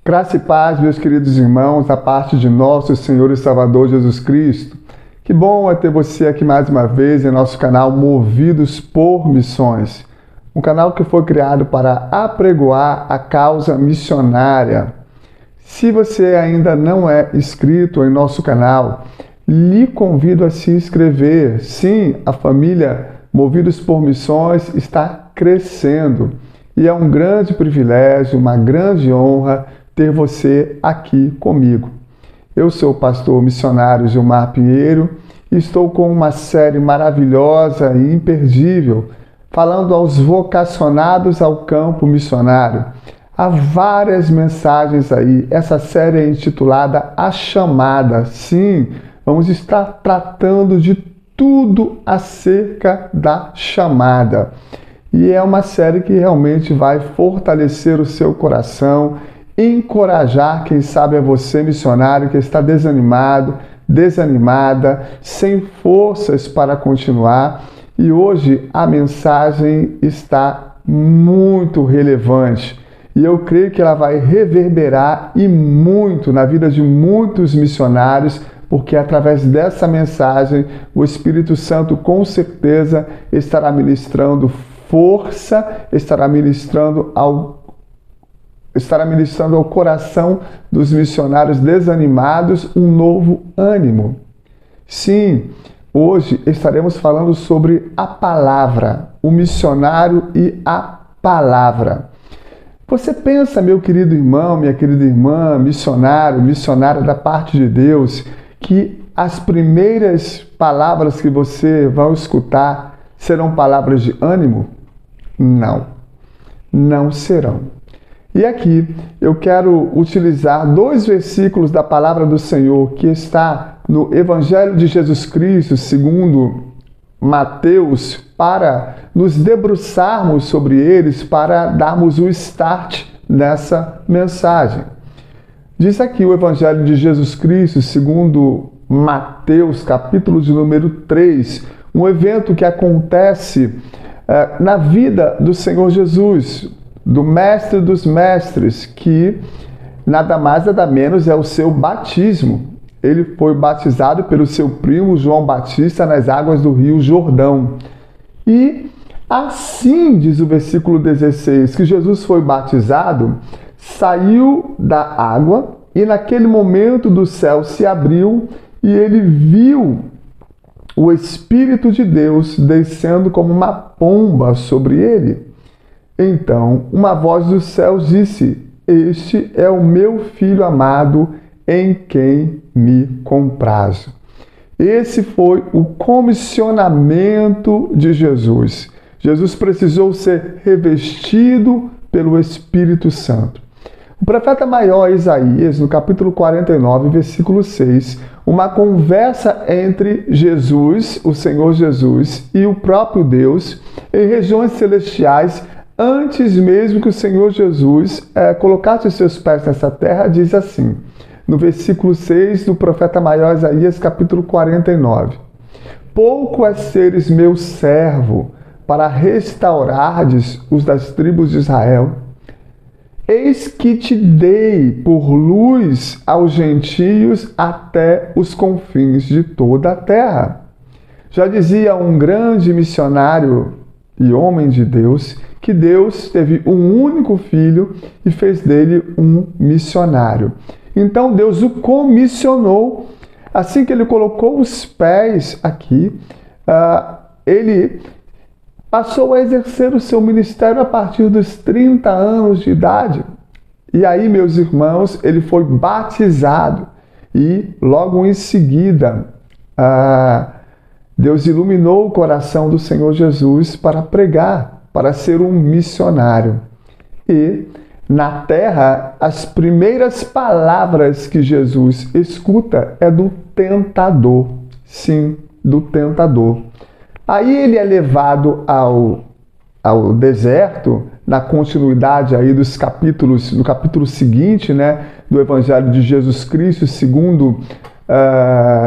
Graça e paz, meus queridos irmãos, da parte de nosso Senhor e Salvador Jesus Cristo. Que bom é ter você aqui mais uma vez em nosso canal Movidos por Missões. Um canal que foi criado para apregoar a causa missionária. Se você ainda não é inscrito em nosso canal, lhe convido a se inscrever. Sim, a família Movidos por Missões está crescendo. E é um grande privilégio, uma grande honra ter você aqui comigo. Eu sou o pastor missionário Gilmar Pinheiro e estou com uma série maravilhosa e imperdível, falando aos vocacionados ao campo missionário. Há várias mensagens aí. Essa série é intitulada A Chamada. Sim, vamos estar tratando de tudo acerca da chamada. E é uma série que realmente vai fortalecer o seu coração, encorajar, quem sabe é você missionário que está desanimado, desanimada, sem forças para continuar. E hoje a mensagem está muito relevante. E eu creio que ela vai reverberar e muito na vida de muitos missionários, porque através dessa mensagem o Espírito Santo com certeza estará ministrando força, estará ministrando ao coração dos missionários desanimados um novo ânimo. Sim, hoje estaremos falando sobre a palavra, o missionário e a palavra. Você pensa, meu querido irmão, minha querida irmã, missionário, missionária da parte de Deus, que as primeiras palavras que você vai escutar serão palavras de ânimo? Não, não serão. E aqui eu quero utilizar 2 versículos da palavra do Senhor que está no Evangelho de Jesus Cristo, segundo Mateus, para nos debruçarmos sobre eles, para darmos o start nessa mensagem. Diz aqui o Evangelho de Jesus Cristo, segundo Mateus, capítulo de número 3, um evento que acontece na vida do Senhor Jesus, do Mestre dos Mestres, que nada mais nada menos é o seu batismo. Ele foi batizado pelo seu primo João Batista nas águas do Rio Jordão. E assim, diz o versículo 16, que Jesus foi batizado, saiu da água e naquele momento do céu se abriu e ele viu o Espírito de Deus descendo como uma pomba sobre ele. Então, uma voz dos céus disse: Este é o meu Filho amado, em quem me comprazo. Esse foi o comissionamento de Jesus. Jesus precisou ser revestido pelo Espírito Santo. O profeta maior Isaías, no capítulo 49, versículo 6, uma conversa entre Jesus, o Senhor Jesus, e o próprio Deus em regiões celestiais, antes mesmo que o Senhor Jesus colocasse os seus pés nessa terra, diz assim, no versículo 6 do profeta maior Isaías, capítulo 49. Pouco é seres meu servo, para restaurardes os das tribos de Israel. Eis que te dei por luz aos gentios até os confins de toda a terra. Já dizia um grande missionário e homem de Deus, que Deus teve um único filho e fez dele um missionário. Então Deus o comissionou. Assim que ele colocou os pés aqui, ele passou a exercer o seu ministério a partir dos 30 anos de idade. E aí, meus irmãos, ele foi batizado. E logo em seguida, Deus iluminou o coração do Senhor Jesus para pregar, para ser um missionário. E na terra, as primeiras palavras que Jesus escuta é do tentador. Sim, do tentador. Aí ele é levado ao deserto, na continuidade aí dos capítulos, no capítulo seguinte, né, do Evangelho de Jesus Cristo, segundo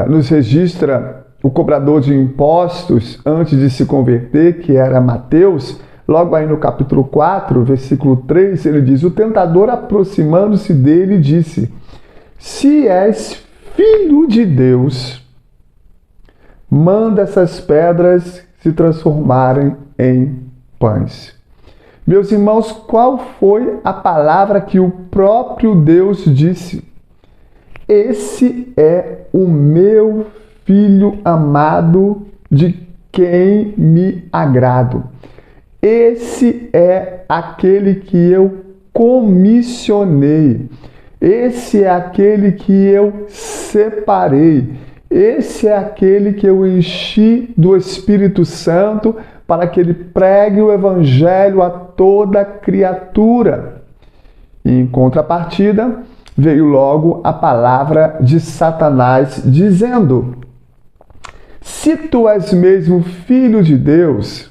nos registra o cobrador de impostos antes de se converter, que era Mateus. Logo aí no capítulo 4, versículo 3, ele diz: o tentador, aproximando-se dele, disse: se és filho de Deus, manda essas pedras se transformarem em pães. Meus irmãos, qual foi a palavra que o próprio Deus disse? Esse é o meu filho amado, de quem me agrado. Esse é aquele que eu comissionei. Esse é aquele que eu separei. Esse é aquele que eu enchi do Espírito Santo para que ele pregue o Evangelho a toda criatura. E em contrapartida, veio logo a palavra de Satanás dizendo: se tu és mesmo filho de Deus,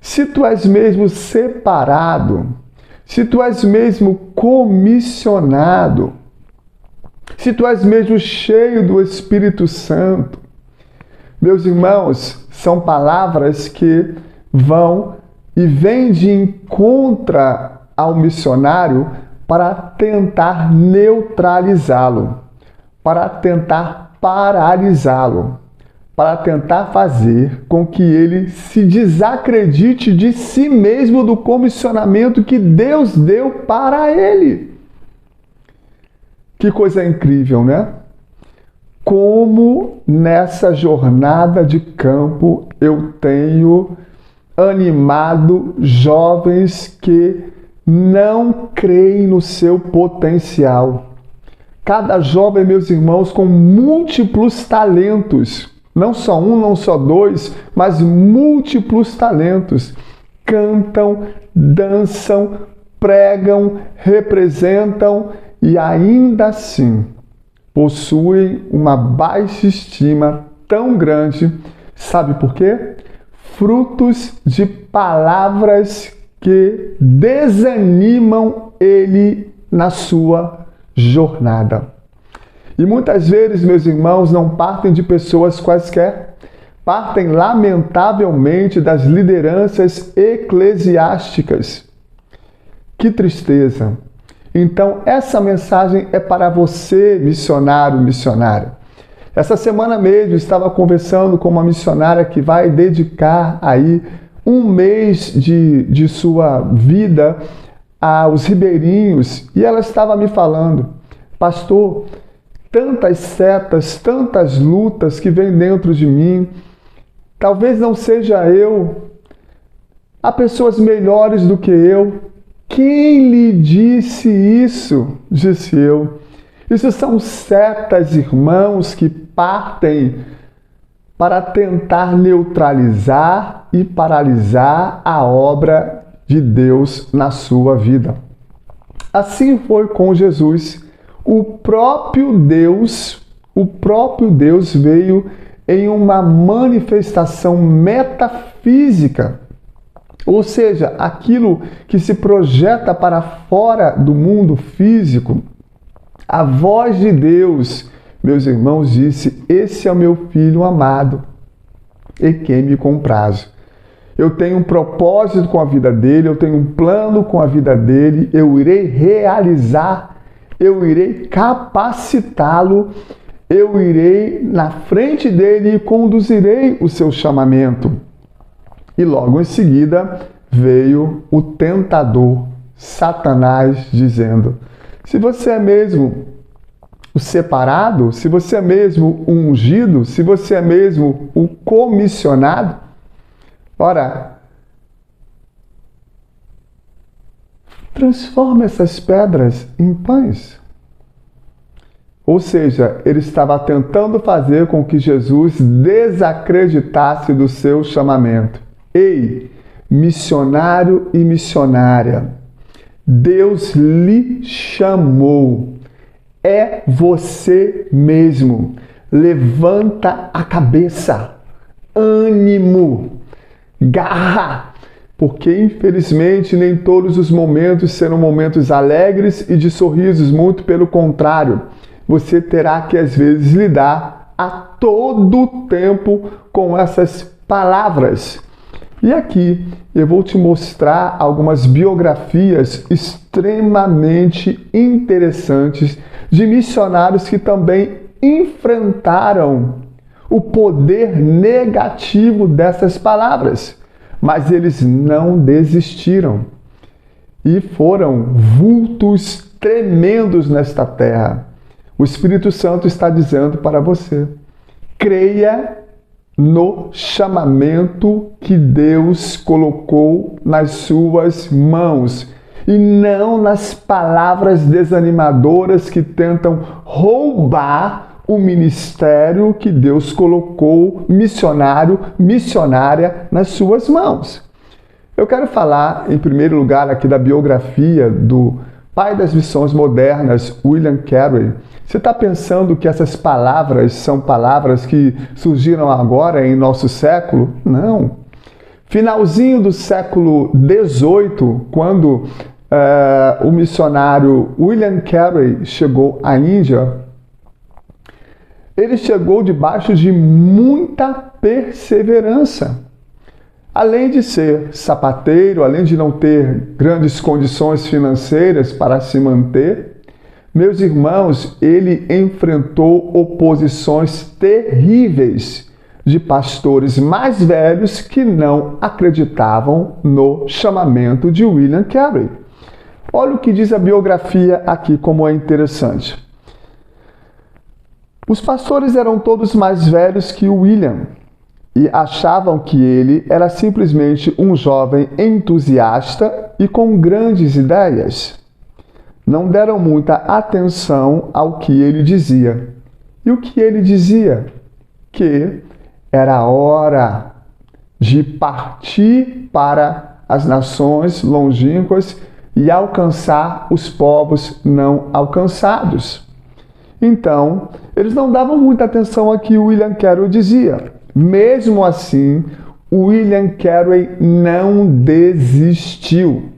se tu és mesmo separado, se tu és mesmo comissionado, se tu és mesmo cheio do Espírito Santo. Meus irmãos, são palavras que vão e vêm de encontro ao missionário para tentar neutralizá-lo, para tentar paralisá-lo, para tentar fazer com que ele se desacredite de si mesmo, do comissionamento que Deus deu para ele. Que coisa incrível, né? Como nessa jornada de campo eu tenho animado jovens que não creem no seu potencial. Cada jovem, meus irmãos, com múltiplos talentos. Não só um, não só dois, mas múltiplos talentos. Cantam, dançam, pregam, representam e ainda assim possuem uma baixa estima tão grande. Sabe por quê? Frutos de palavras que desanimam ele na sua jornada. E muitas vezes, meus irmãos, não partem de pessoas quaisquer, partem lamentavelmente das lideranças eclesiásticas. Que tristeza! Então, essa mensagem é para você, missionário, missionária. Essa semana mesmo estava conversando com uma missionária que vai dedicar aí um mês de sua vida aos ribeirinhos, e ela estava me falando: pastor, tantas setas, tantas lutas que vêm dentro de mim, talvez não seja eu, há pessoas melhores do que eu. Quem lhe disse isso? Disse eu. Isso são setas, irmãos, que partem para tentar neutralizar e paralisar a obra de Deus na sua vida. Assim foi com Jesus. O próprio Deus veio em uma manifestação metafísica, ou seja, aquilo que se projeta para fora do mundo físico. A voz de Deus, meus irmãos, disse: esse é o meu filho amado, em quem me comprazo. Eu tenho um propósito com a vida dele, eu tenho um plano com a vida dele, eu irei realizar, eu irei capacitá-lo, eu irei na frente dele e conduzirei o seu chamamento. E logo em seguida veio o tentador, Satanás, dizendo: se você é mesmo o separado, se você é mesmo o ungido, se você é mesmo o comissionado, ora, transforma essas pedras em pães. Ou seja, ele estava tentando fazer com que Jesus desacreditasse do seu chamamento. Ei, missionário e missionária, Deus lhe chamou. É você mesmo. Levanta a cabeça. Ânimo. Garra. Porque, infelizmente, nem todos os momentos serão momentos alegres e de sorrisos. Muito pelo contrário. Você terá que, às vezes, lidar a todo tempo com essas palavras. E aqui eu vou te mostrar algumas biografias extremamente interessantes de missionários que também enfrentaram o poder negativo dessas palavras, mas eles não desistiram e foram vultos tremendos nesta terra. O Espírito Santo está dizendo para você: creia no chamamento que Deus colocou nas suas mãos e não nas palavras desanimadoras que tentam roubar o ministério que Deus colocou, missionária, nas suas mãos. Eu quero falar, em primeiro lugar, aqui da biografia do pai das missões modernas, William Carey. Você está pensando que essas palavras são palavras que surgiram agora em nosso século? Não. Finalzinho do século XVIII, quando o missionário William Carey chegou à Índia, ele chegou debaixo de muita perseverança. Além de ser sapateiro, além de não ter grandes condições financeiras para se manter, meus irmãos, ele enfrentou oposições terríveis de pastores mais velhos que não acreditavam no chamamento de William Carey. Olha o que diz a biografia aqui, como é interessante. Os pastores eram todos mais velhos que o William e achavam que ele era simplesmente um jovem entusiasta e com grandes ideias. Não deram muita atenção ao que ele dizia. E o que ele dizia? Que era hora de partir para as nações longínquas e alcançar os povos não alcançados. Então, eles não davam muita atenção ao que William Carey dizia. Mesmo assim, William Carey não desistiu.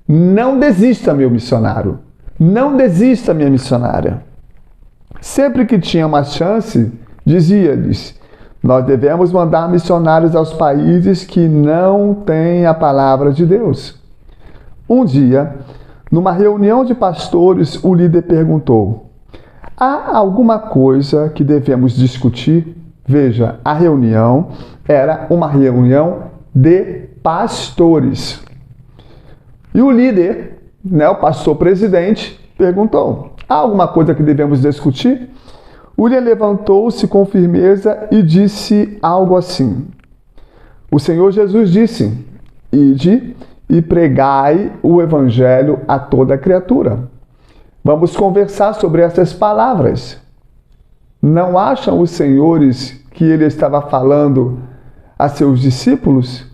Não desista, meu missionário. Não desista, minha missionária. Sempre que tinha uma chance, dizia-lhes: nós devemos mandar missionários aos países que não têm a palavra de Deus. Um dia, numa reunião de pastores, o líder perguntou: há alguma coisa que devemos discutir? Veja, a reunião era uma reunião de pastores. E o líder, o pastor presidente, perguntou: há alguma coisa que devemos discutir? William levantou-se com firmeza e disse algo assim: o Senhor Jesus disse: ide e pregai o evangelho a toda criatura. Vamos conversar sobre essas palavras. Não acham os senhores que ele estava falando a seus discípulos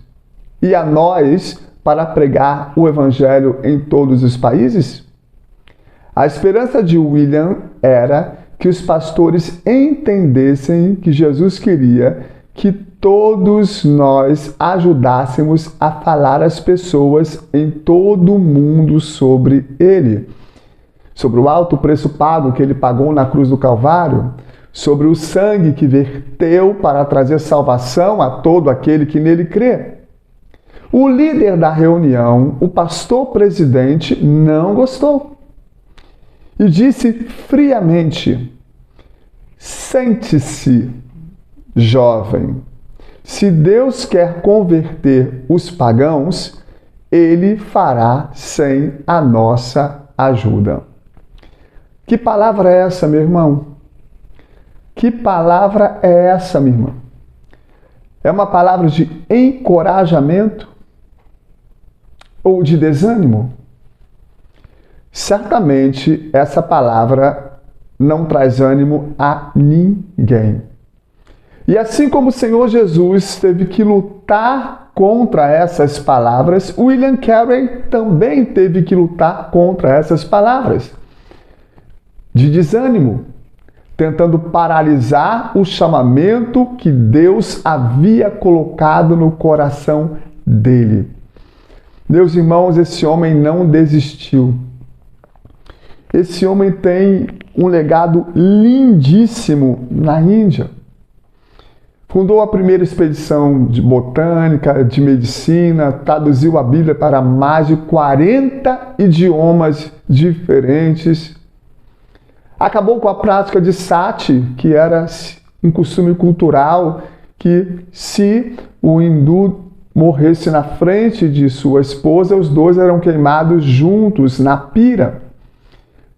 e a nós para pregar o evangelho em todos os países? A esperança de William era que os pastores entendessem que Jesus queria que todos nós ajudássemos a falar às pessoas em todo o mundo sobre ele, sobre o alto preço pago que ele pagou na cruz do Calvário, sobre o sangue que verteu para trazer salvação a todo aquele que nele crê. O líder da reunião, o pastor presidente, não gostou e disse friamente: sente-se, jovem. Se Deus quer converter os pagãos, ele fará sem a nossa ajuda. Que palavra é essa, meu irmão? Que palavra é essa, minha irmã? É uma palavra de encorajamento ou de desânimo? Certamente essa palavra não traz ânimo a ninguém. E assim como o Senhor Jesus teve que lutar contra essas palavras, William Carey também teve que lutar contra essas palavras de desânimo, tentando paralisar o chamamento que Deus havia colocado no coração dele. Meus irmãos, esse homem não desistiu. Esse homem tem um legado lindíssimo na Índia. Fundou a primeira expedição de botânica, de medicina, traduziu a Bíblia para mais de 40 idiomas diferentes. Acabou com a prática de sati, que era um costume cultural que, se o hindu morresse na frente de sua esposa, os dois eram queimados juntos na pira.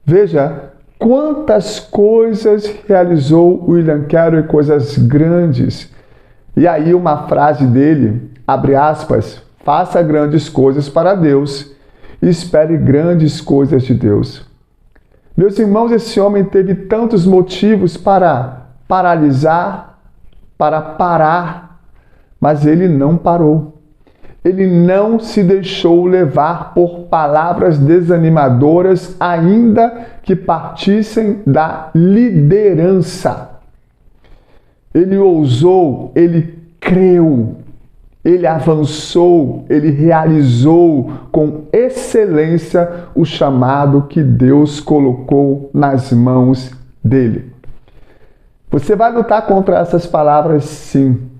Veja quantas coisas realizou William Carey, coisas grandes. E aí uma frase dele, abre aspas, faça grandes coisas para Deus e espere grandes coisas de Deus. Meus irmãos, esse homem teve tantos motivos para paralisar, para parar, mas ele não parou. Ele não se deixou levar por palavras desanimadoras, ainda que partissem da liderança. Ele ousou, ele creu, ele avançou, ele realizou com excelência o chamado que Deus colocou nas mãos dele. Você vai lutar contra essas palavras, sim,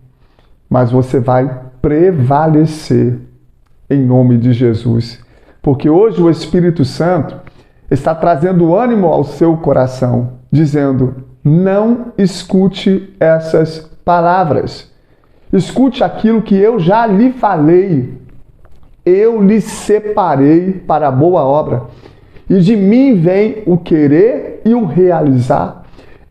mas você vai prevalecer em nome de Jesus. Porque hoje o Espírito Santo está trazendo ânimo ao seu coração, dizendo: não escute essas palavras. Escute aquilo que eu já lhe falei. Eu lhe separei para a boa obra, e de mim vem o querer e o realizar.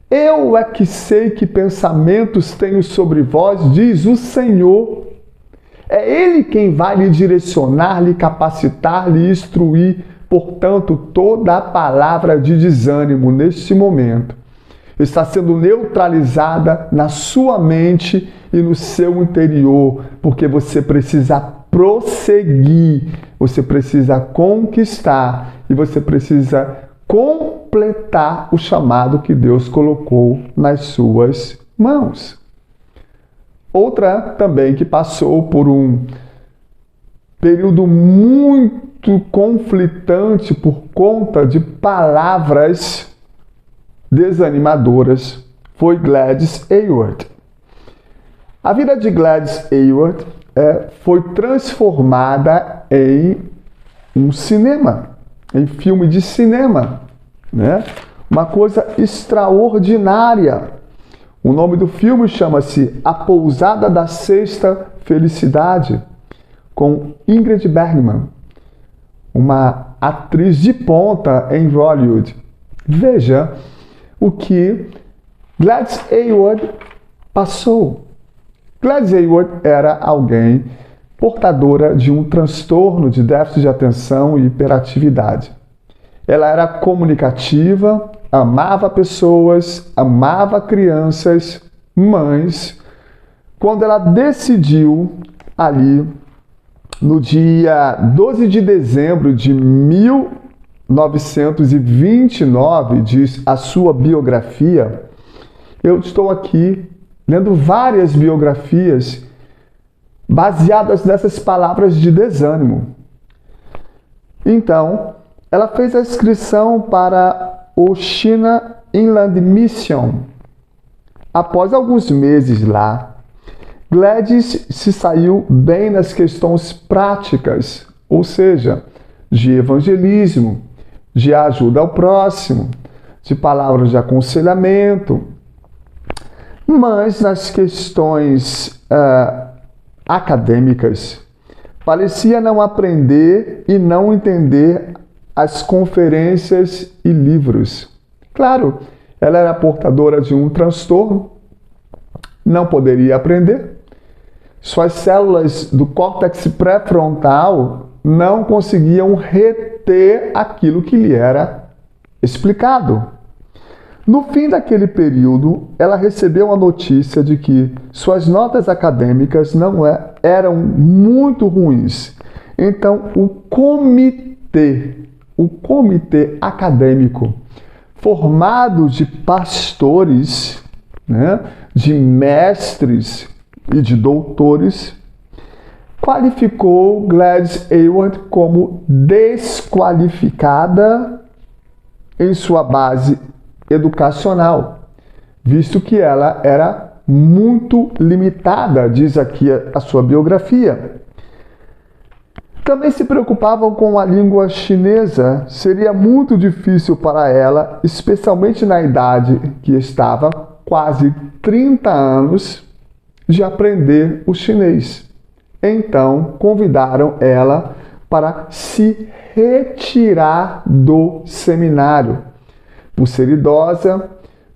Eu é que sei que pensamentos tenho sobre vós, diz o Senhor. É Ele quem vai lhe direcionar, lhe capacitar, lhe instruir. Portanto, toda a palavra de desânimo neste momento está sendo neutralizada na sua mente e no seu interior, porque você precisa prosseguir, você precisa conquistar e você precisa completar o chamado que Deus colocou nas suas mãos. Outra também que passou por um período muito conflitante por conta de palavras desanimadoras foi Gladys Aylward. A vida de Gladys Aylward foi transformada em um cinema, em filme de cinema, né? Uma coisa extraordinária. O nome do filme chama-se A Pousada da Sexta Felicidade, com Ingrid Bergman, uma atriz de ponta em Hollywood. Veja o que Gladys Aylward passou. Gladys Aylward era alguém portadora de um transtorno de déficit de atenção e hiperatividade. Ela era comunicativa, amava pessoas, amava crianças, mães. Quando ela decidiu, ali no dia 12 de dezembro de 1929, diz a sua biografia, eu estou aqui lendo várias biografias baseadas nessas palavras de desânimo. Então, ela fez a inscrição para o China Inland Mission. Após alguns meses lá, Gladys se saiu bem nas questões práticas, ou seja, de evangelismo, de ajuda ao próximo, de palavras de aconselhamento. Mas nas questões acadêmicas, parecia não aprender e não entender as conferências e livros. Claro, ela era portadora de um transtorno, não poderia aprender. Suas células do córtex pré-frontal não conseguiam reter aquilo que lhe era explicado. No fim daquele período, ela recebeu a notícia de que suas notas acadêmicas não eram muito ruins. Então, o comitê acadêmico, formado de pastores, né, de mestres e de doutores, qualificou Gladys Aylward como desqualificada em sua base educacional, visto que ela era muito limitada, diz aqui a sua biografia. Também se preocupavam com a língua chinesa. Seria muito difícil para ela, especialmente na idade que estava, quase 30 anos, de aprender o chinês. Então, convidaram ela para se retirar do seminário, por ser idosa,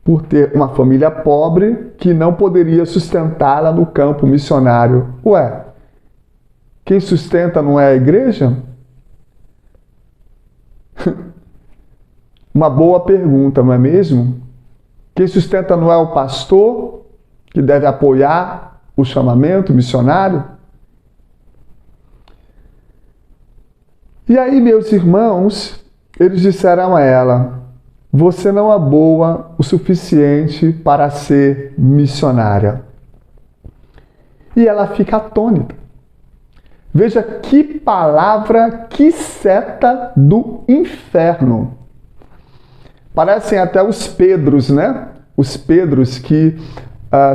por ter uma família pobre que não poderia sustentá-la no campo missionário. Ué, quem sustenta não é a igreja? Uma boa pergunta, não é mesmo? Quem sustenta não é o pastor, que deve apoiar o chamamento missionário? E aí, meus irmãos, eles disseram a ela: você não é boa o suficiente para ser missionária. E ela fica atônita. Veja que palavra, que seta do inferno. Parecem até os Pedros, né? Os Pedros que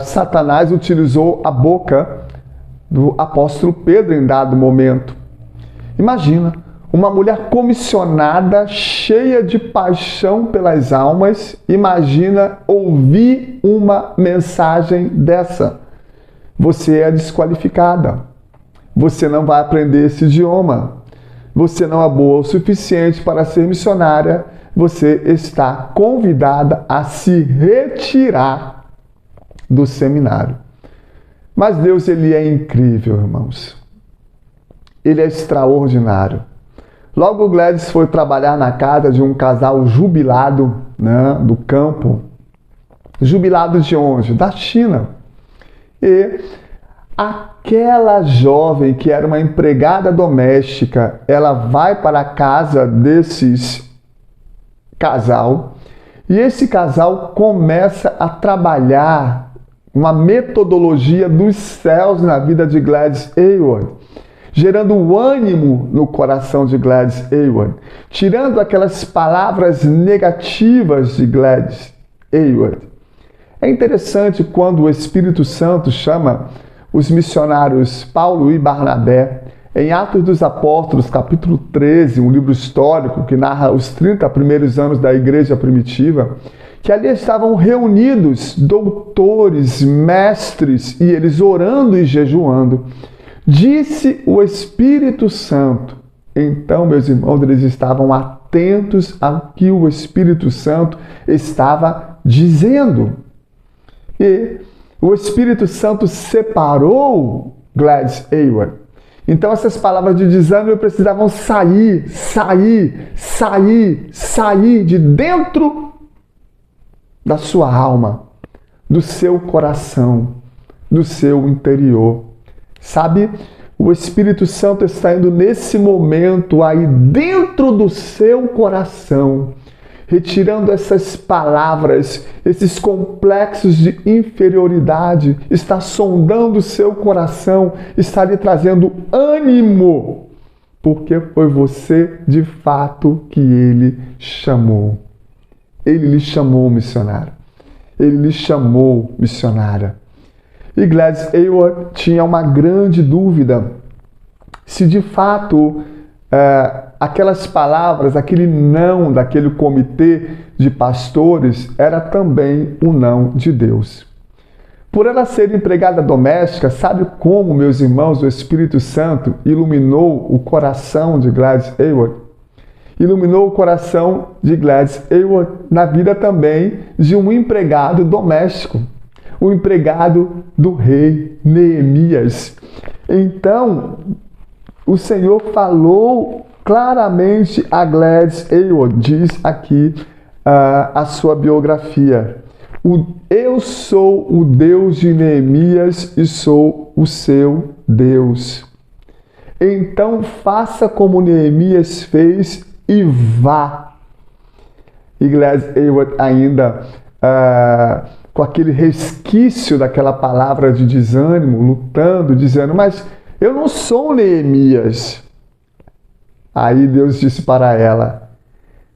Satanás utilizou a boca do apóstolo Pedro em dado momento. Imagina, uma mulher comissionada, cheia de paixão pelas almas, imagina ouvir uma mensagem dessa. Você é desqualificada. Você não vai aprender esse idioma. Você não é boa o suficiente para ser missionária. Você está convidada a se retirar do seminário. Mas Deus, ele é incrível, irmãos. Ele é extraordinário. Logo, Gladys foi trabalhar na casa de um casal jubilado, né, do campo. Jubilado de onde? Da China. E aquela jovem que era uma empregada doméstica, ela vai para a casa desses casal e esse casal começa a trabalhar uma metodologia dos céus na vida de Gladys Aylward, gerando ânimo no coração de Gladys Aylward, tirando aquelas palavras negativas de Gladys Aylward. É interessante quando o Espírito Santo chama os missionários Paulo e Barnabé, em Atos dos Apóstolos, capítulo 13, um livro histórico que narra os 30 primeiros anos da igreja primitiva, que ali estavam reunidos doutores, mestres, e eles orando e jejuando. Disse o Espírito Santo. Então, meus irmãos, eles estavam atentos ao que o Espírito Santo estava dizendo. E o Espírito Santo separou Gladys Aylward. Então essas palavras de desânimo precisavam sair de dentro da sua alma, do seu coração, do seu interior. Sabe, o Espírito Santo está indo nesse momento aí dentro do seu coração, retirando essas palavras, esses complexos de inferioridade, está sondando o seu coração, está lhe trazendo ânimo, porque foi você de fato que ele chamou. Ele lhe chamou missionário. Ele lhe chamou missionária. E Gladys Aylward tinha uma grande dúvida se de fato aquelas palavras, aquele não daquele comitê de pastores era também o não de Deus. Por ela ser empregada doméstica, sabe como, meus irmãos, o Espírito Santo iluminou o coração de Gladys Aylward? Iluminou o coração de Gladys Aylward na vida também de um empregado doméstico, o empregado do rei Neemias. Então, o Senhor falou claramente a Gladys Aylward, diz aqui a sua biografia. Eu sou o Deus de Neemias e sou o seu Deus. Então faça como Neemias fez e vá. E Gladys Aylward ainda com aquele resquício daquela palavra de desânimo, lutando, dizendo, mas eu não sou Neemias. Aí Deus disse para ela,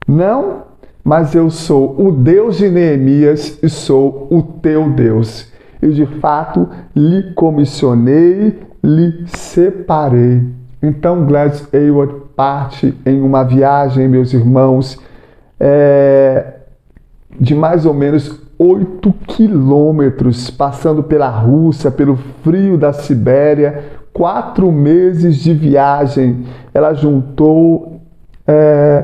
não, mas eu sou o Deus de Neemias e sou o teu Deus. e de fato lhe comissionei, lhe separei. Então Gladys Aylward parte em uma viagem, meus irmãos, de mais ou menos 8 quilômetros, passando pela Rússia, pelo frio da Sibéria, 4 meses de viagem. Ela juntou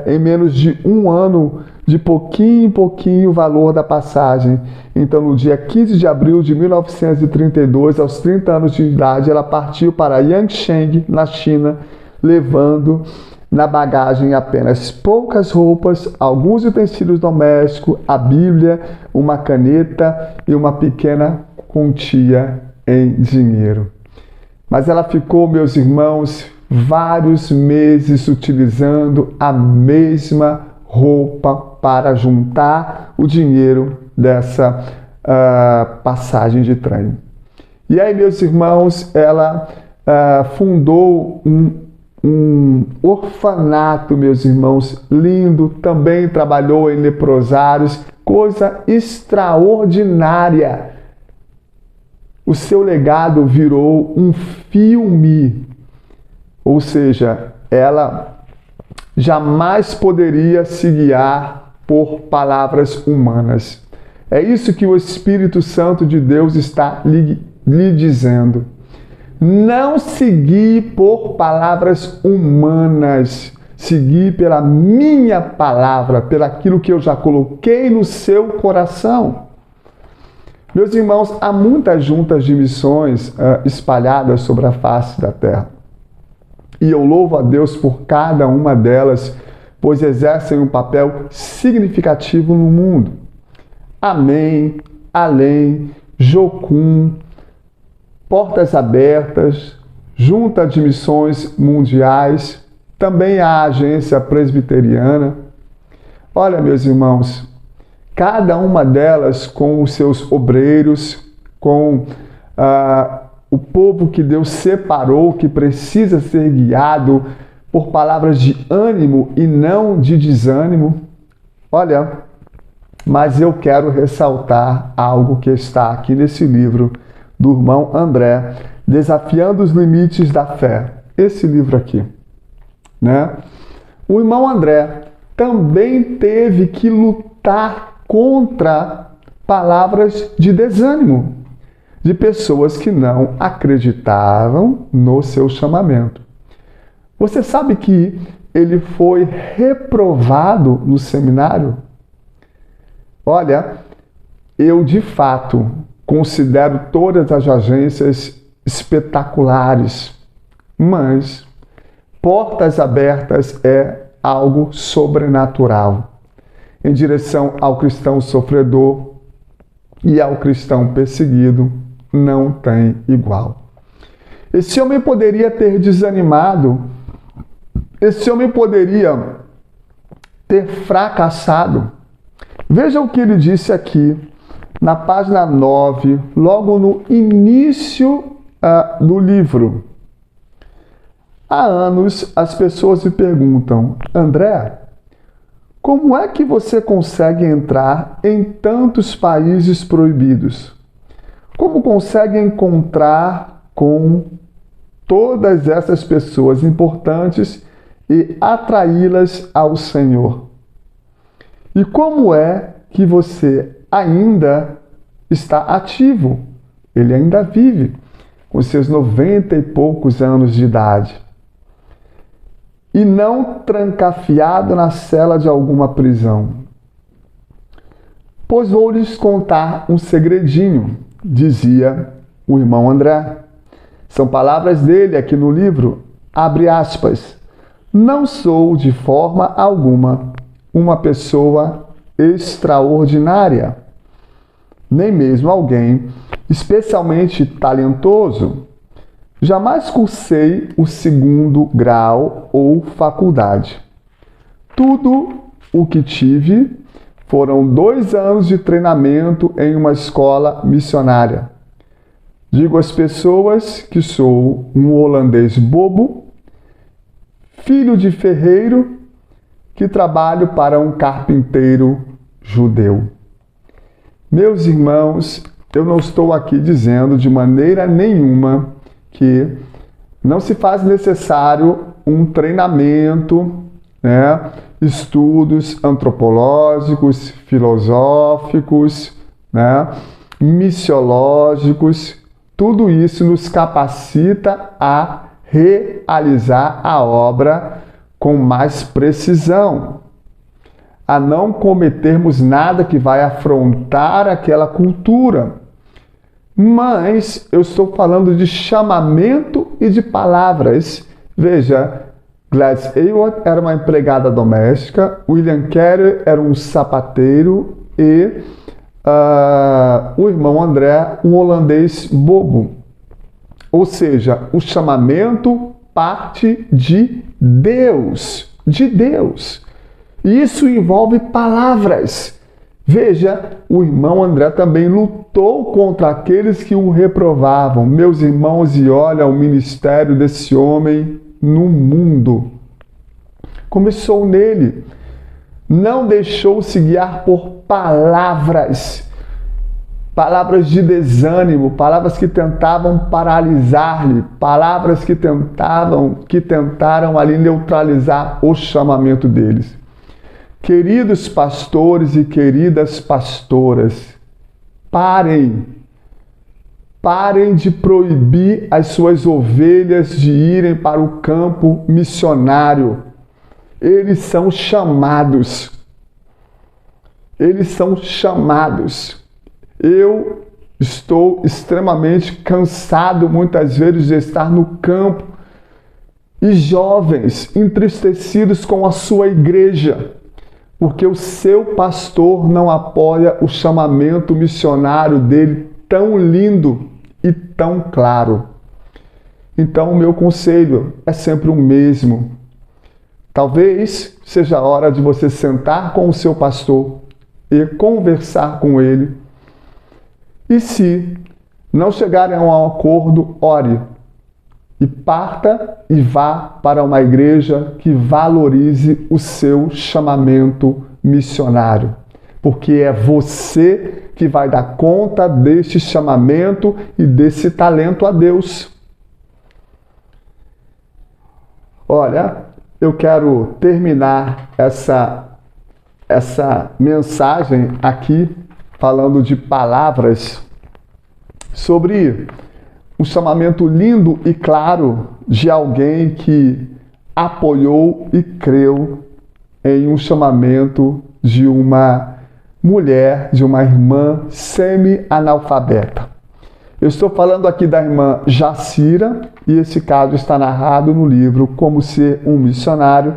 em menos de um ano, de pouquinho em pouquinho, o valor da passagem. Então, no dia 15 de abril de 1932, aos 30 anos de idade, ela partiu para Yangsheng, na China, levando na bagagem apenas poucas roupas, alguns utensílios domésticos, a Bíblia, uma caneta e uma pequena quantia em dinheiro. Mas ela ficou, meus irmãos, vários meses utilizando a mesma roupa para juntar o dinheiro dessa passagem de trem. E aí, meus irmãos, ela fundou um orfanato, meus irmãos, lindo, também trabalhou em leprosários, coisa extraordinária. O seu legado virou um filme, ou seja, ela jamais poderia se guiar por palavras humanas. É isso que o Espírito Santo de Deus está lhe dizendo. Não seguir por palavras humanas, seguir pela minha palavra, pelaquilo que eu já coloquei no seu coração. Meus irmãos, há muitas juntas de missões espalhadas sobre a face da terra. E eu louvo a Deus por cada uma delas, pois exercem um papel significativo no mundo. Amém, Além, Jocum, Portas Abertas, Junta de Missões Mundiais, também a Agência Presbiteriana. Olha, meus irmãos, cada uma delas com os seus obreiros, com o povo que Deus separou, que precisa ser guiado por palavras de ânimo e não de desânimo. Olha, mas eu quero ressaltar algo que está aqui nesse livro do irmão André, Desafiando os Limites da Fé. Esse livro aqui, né? O irmão André também teve que lutar contra palavras de desânimo, de pessoas que não acreditavam no seu chamamento. Você sabe que ele foi reprovado no seminário? Olha, eu de fato considero todas as agências espetaculares, mas Portas Abertas é algo sobrenatural em direção ao cristão sofredor e ao cristão perseguido, não tem igual. Esse homem poderia ter desanimado, esse homem poderia ter fracassado. Veja o que ele disse aqui, na página 9, logo no início do livro. Há anos as pessoas me perguntam: André, como é que você consegue entrar em tantos países proibidos? Como consegue encontrar com todas essas pessoas importantes e atraí-las ao Senhor? E como é que você ainda está ativo? Ele ainda vive, com seus 90 e poucos anos de idade. E não trancafiado na cela de alguma prisão. Pois vou lhes contar um segredinho, dizia o irmão André. São palavras dele aqui no livro, abre aspas. Não sou de forma alguma uma pessoa extraordinária, nem mesmo alguém especialmente talentoso. Jamais cursei o 2º grau ou faculdade. Tudo o que tive foram 2 anos de treinamento em uma escola missionária. Digo às pessoas que sou um holandês bobo, filho de ferreiro, que trabalho para um carpinteiro judeu. Meus irmãos, eu não estou aqui dizendo de maneira nenhuma que não se faz necessário um treinamento, né? Estudos antropológicos, filosóficos, né? Missiológicos. Tudo isso nos capacita a realizar a obra com mais precisão, a não cometermos nada que vai afrontar aquela cultura. Mas eu estou falando de chamamento e de palavras. Veja, Gladys Aylward era uma empregada doméstica, William Carey era um sapateiro e o irmão André, um holandês bobo. Ou seja, o chamamento parte de Deus, de Deus. E isso envolve palavras. Veja, o irmão André também lutou contra aqueles que o reprovavam. Meus irmãos, e olha o ministério desse homem no mundo. Começou nele. Não deixou-se guiar por palavras. Palavras de desânimo, palavras que tentavam paralisar-lhe, palavras que tentaram ali neutralizar o chamamento deles. Queridos pastores e queridas pastoras, parem de proibir as suas ovelhas de irem para o campo missionário. Eles são chamados. Eles são chamados. Eu estou extremamente cansado muitas vezes de estar no campo e jovens entristecidos com a sua igreja, porque o seu pastor não apoia o chamamento missionário dele tão lindo e tão claro. Então, o meu conselho é sempre o mesmo. Talvez seja a hora de você sentar com o seu pastor e conversar com ele. E se não chegarem a um acordo, ore e parta e vá para uma igreja que valorize o seu chamamento missionário. Porque é você que vai dar conta deste chamamento e desse talento a Deus. Olha, eu quero terminar essa mensagem aqui falando de palavras sobre um chamamento lindo e claro de alguém que apoiou e creu em um chamamento de uma mulher, de uma irmã semi-analfabeta. Eu estou falando aqui da irmã Jacira e esse caso está narrado no livro Como Ser um Missionário,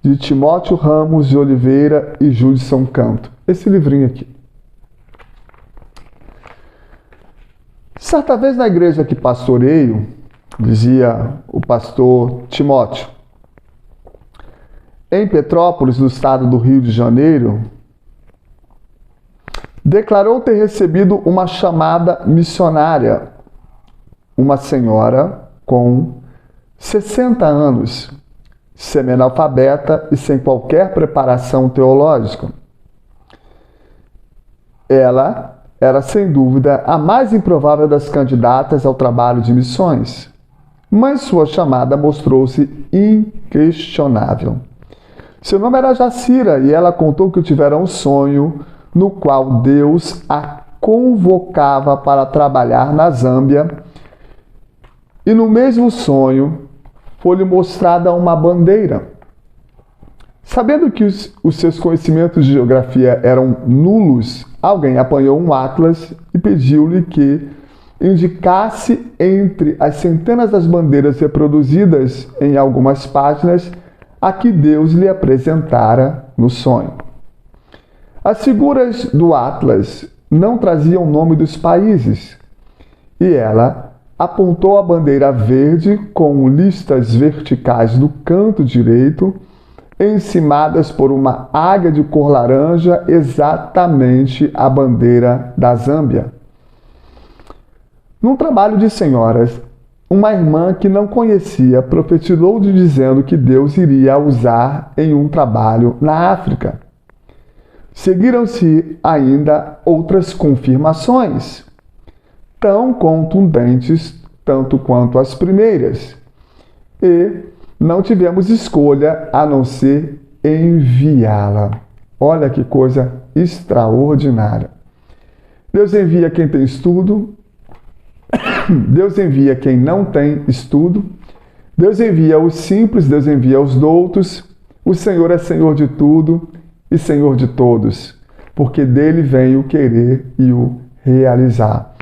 de Timóteo Ramos de Oliveira e Judson Canto. Esse livrinho aqui. Certa vez na igreja que pastoreio, dizia o pastor Timóteo, em Petrópolis, no estado do Rio de Janeiro, declarou ter recebido uma chamada missionária, uma senhora com 60 anos, semi-analfabeta e sem qualquer preparação teológica. Ela era, sem dúvida, a mais improvável das candidatas ao trabalho de missões, mas sua chamada mostrou-se inquestionável. Seu nome era Jacira e ela contou que tivera um sonho no qual Deus a convocava para trabalhar na Zâmbia e no mesmo sonho foi-lhe mostrada uma bandeira. Sabendo que os seus conhecimentos de geografia eram nulos, alguém apanhou um atlas e pediu-lhe que indicasse entre as centenas das bandeiras reproduzidas em algumas páginas a que Deus lhe apresentara no sonho. As figuras do atlas não traziam o nome dos países e ela apontou a bandeira verde com listas verticais no canto direito, encimadas por uma águia de cor laranja, exatamente a bandeira da Zâmbia. Num trabalho de senhoras, uma irmã que não conhecia profetizou dizendo que Deus iria a usar em um trabalho na África. Seguiram-se ainda outras confirmações. tão contundentes tanto quanto as primeiras. E não tivemos escolha a não ser enviá-la. Olha que coisa extraordinária. Deus envia quem tem estudo, Deus envia quem não tem estudo, Deus envia os simples, Deus envia os doutos. O Senhor é Senhor de tudo e Senhor de todos, porque dele vem o querer e o realizar.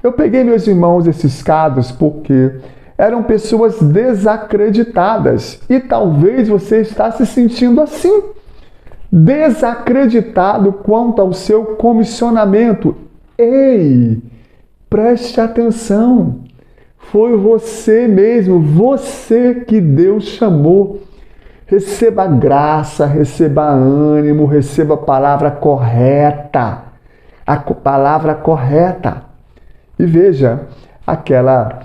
Eu peguei, meus irmãos, esses casos porque eram pessoas desacreditadas e talvez você está se sentindo assim, desacreditado quanto ao seu comissionamento. Ei, preste atenção, foi você mesmo, você que Deus chamou. Receba graça, receba ânimo, receba a palavra correta. A palavra correta. E veja, aquela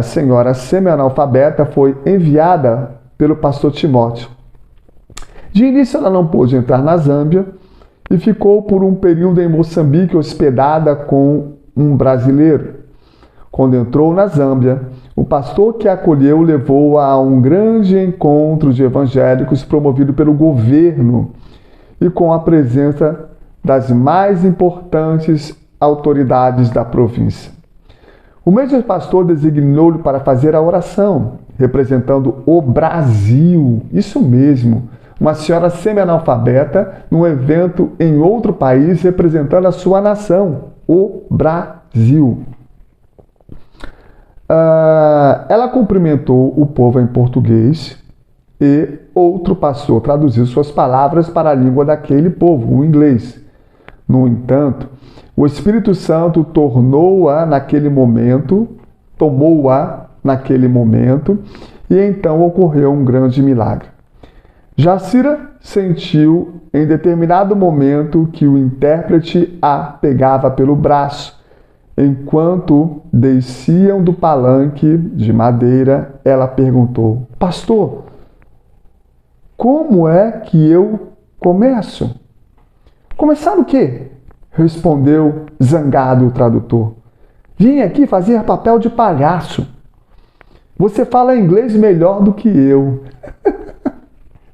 senhora semi-analfabeta foi enviada pelo pastor Timóteo. De início ela não pôde entrar na Zâmbia e ficou por um período em Moçambique hospedada com um brasileiro. Quando entrou na Zâmbia, o pastor que a acolheu levou-a a um grande encontro de evangélicos promovido pelo governo e com a presença das mais importantes autoridades da província. O mesmo pastor designou-lhe para fazer a oração, representando o Brasil. Isso mesmo, uma senhora semi-analfabeta num evento em outro país representando a sua nação, o Brasil. Ela cumprimentou o povo em português e outro pastor traduziu suas palavras para a língua daquele povo, o inglês. No entanto, o Espírito Santo tomou-a naquele momento, e então ocorreu um grande milagre. Jacira sentiu em determinado momento que o intérprete a pegava pelo braço. Enquanto desciam do palanque de madeira, ela perguntou: pastor, como é que eu começo? Começar o quê? Respondeu zangado o tradutor. Vim aqui fazer papel de palhaço. Você fala inglês melhor do que eu.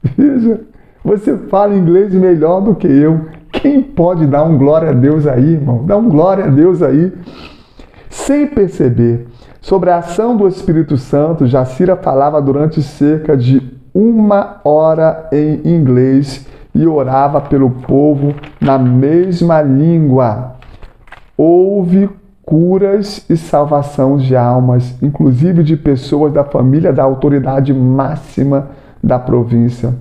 Veja, você fala inglês melhor do que eu. Quem pode dar um glória a Deus aí, irmão? Dá um glória a Deus aí. Sem perceber, sobre a ação do Espírito Santo, Jacira falava durante cerca de 1 hora em inglês e orava pelo povo na mesma língua. Houve curas e salvação de almas, inclusive de pessoas da família da autoridade máxima da província.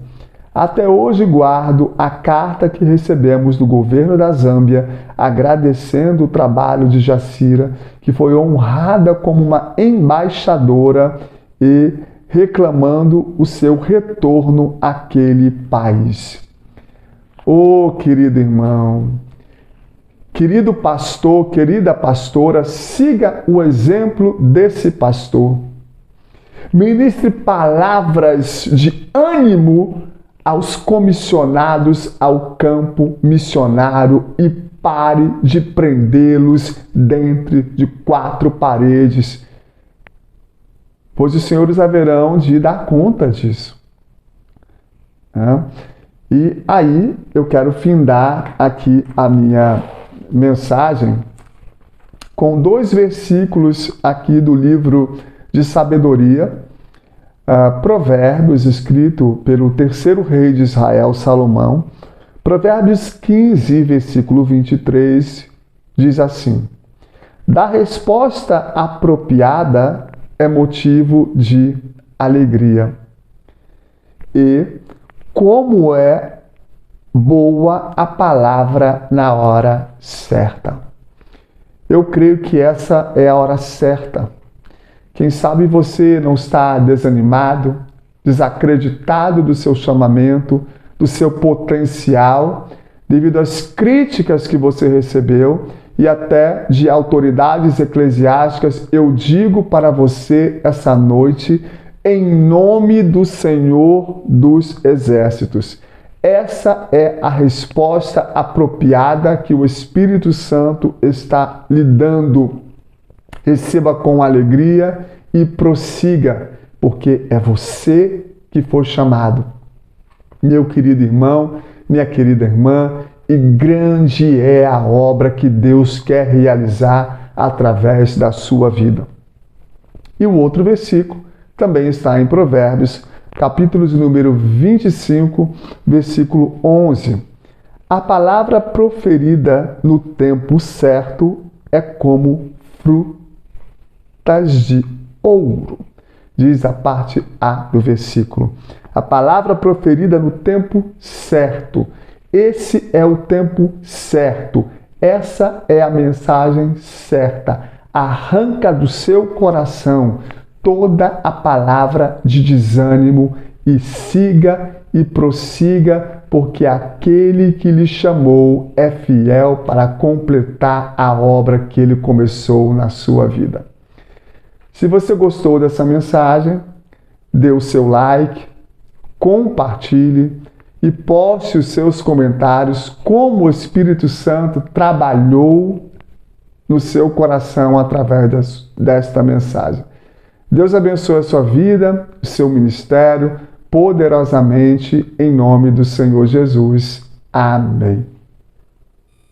Até hoje guardo a carta que recebemos do governo da Zâmbia, agradecendo o trabalho de Jacira, que foi honrada como uma embaixadora e reclamando o seu retorno àquele país. Oh, querido irmão, querido pastor, querida pastora, siga o exemplo desse pastor. Ministre palavras de ânimo aos comissionados ao campo missionário e pare de prendê-los dentro de 4 paredes, pois os senhores haverão de dar conta disso. E aí eu quero findar aqui a minha mensagem com 2 versículos aqui do livro de sabedoria, Provérbios, escrito pelo 3º rei de Israel, Salomão. Provérbios 15, versículo 23, diz assim: da resposta apropriada é motivo de alegria. E como é boa a palavra na hora certa. Eu creio que essa é a hora certa. Quem sabe você não está desanimado, desacreditado do seu chamamento, do seu potencial, devido às críticas que você recebeu e até de autoridades eclesiásticas. Eu digo para você essa noite, em nome do Senhor dos Exércitos, Essa é a resposta apropriada que o Espírito Santo está lhe dando. Receba com alegria e prossiga, porque é você que foi chamado. Meu querido irmão, minha querida irmã, e grande é a obra que Deus quer realizar através da sua vida. E o outro versículo também está em Provérbios, capítulo de número 25, versículo 11. A palavra proferida no tempo certo é como frutas de ouro. Diz a parte A do versículo. A palavra proferida no tempo certo. Esse é o tempo certo. Essa é a mensagem certa. Arranca do seu coração toda a palavra de desânimo e siga e prossiga, porque aquele que lhe chamou é fiel para completar a obra que ele começou na sua vida. Se você gostou dessa mensagem, dê o seu like, compartilhe e poste os seus comentários como o Espírito Santo trabalhou no seu coração através desta mensagem. Deus abençoe a sua vida, o seu ministério, poderosamente, em nome do Senhor Jesus. Amém.